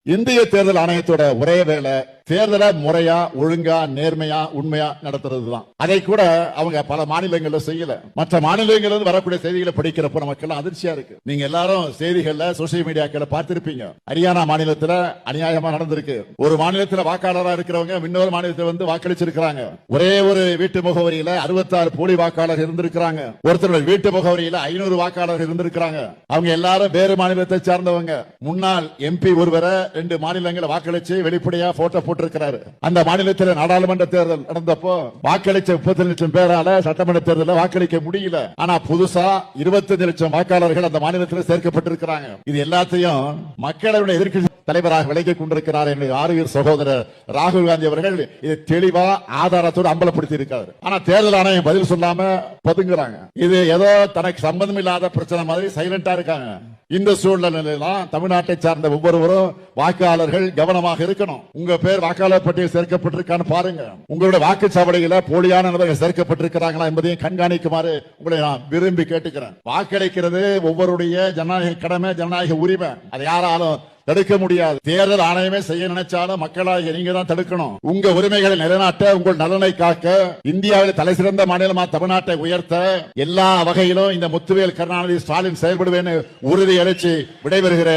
இந்திய தேர்தல் ஆணையத்தோட ஒரே வேலை தேர்தலை முறையா, ஒழுங்கா, நேர்மையா, உண்மையா நடத்துறதுதான். அதை கூட அவங்க பல மாநிலங்கள்ல செய்யல. மற்ற மாநிலங்களில் வரக்கூடிய செய்திகளை படிக்கிறப்ப நமக்கு எல்லாம் அதிர்ச்சியா இருக்கு. நீங்க எல்லாரும் செய்திகள்ல, சோசியல் மீடியாக்களை பார்த்திருப்பீங்க. ஹரியானா மாநிலத்துல அநியாயமா நடந்திருக்கு. ஒரு மாநிலத்துல வாக்காளரா இருக்கிறவங்க இன்னொரு மாநிலத்தில் வந்து வாக்களிச்சிருக்காங்க. ஒரே ஒரு வீட்டு முகவரியில 66 போலி வாக்காளர் இருந்திருக்காங்க. ஒருத்தருடைய வீட்டு முகவரியில 500 வாக்காளர் இருந்திருக்காங்க. அவங்க எல்லாரும் வேறு மாநிலத்தை சார்ந்தவங்க. முன்னாள் எம்பி ஒருவரை 2 மாநிலங்களை வாக்களிச்சு வெளிப்படையா போட்டோ போட்டிருக்கிறாரு. அந்த மாநிலத்தில் நாடாளுமன்ற தேர்தல் நடந்தப்போ வாக்களிச்ச 30 லட்சம் பேரால சட்டமன்ற தேர்தலில் வாக்களிக்க முடியல. ஆனா புதுசா 25 லட்சம் வாக்காளர்கள் அந்த மாநிலத்தில் சேர்க்கப்பட்டிருக்கிறாங்க. இது எல்லாத்தையும் மக்களுடைய எதிர்க்கட்சி தலைவராக விலகிக் கொண்டிருக்கிறார் என்று ஆரியர் சகோதரர் ராகுல் காந்தி அவர்கள் இது தெளிவா ஆதாரத்தோடு அம்பலப்படுத்தி இருக்காரு. ஆனா தேர்தல் ஆணையம் பதில் சொல்லாம பதுங்குறாங்க. இது ஏதோ தனக்கு சம்பந்தம் இல்லாத பிரச்சனை மாதிரி சைலண்டா இருக்காங்க. இந்த சூழ்நிலையிலாம் தமிழ்நாட்டை சார்ந்த ஒவ்வொருவரும் வாக்காளர்கள் கவனமாக இருக்கணும். உங்க பேர் வாக்காளர் பட்டியல் சேர்க்கப்பட்டிருக்கான்னு பாருங்க. உங்களுடைய வாக்குச்சாவடியில போலியான நபர்கள் சேர்க்கப்பட்டிருக்கிறாங்களா என்பதையும் கண்காணிக்குமாறு உங்களை நான் விரும்பி கேட்டுக்கிறேன். வாக்களிக்கிறது ஒவ்வொருடைய ஜனநாயக கடமை, ஜனநாயக உரிமை. அதை யாராலும் தடுக்க முடியாது. தேர்தல் ஆணையமே செய்ய நினைச்சாலும் மக்களாக நீங்க தான் தடுக்கணும். உங்க உரிமைகளை நிலைநாட்ட, உங்கள் நலனை காக்க, இந்தியாவில் தலை சிறந்த மாநிலமா தமிழ்நாட்டை உயர்த்த எல்லா வகையிலும் இந்த முத்துவேல் கருணாநிதி ஸ்டாலின் செயல்படுவேன் உறுதி அளிச்சு விடைபெறுகிறேன்.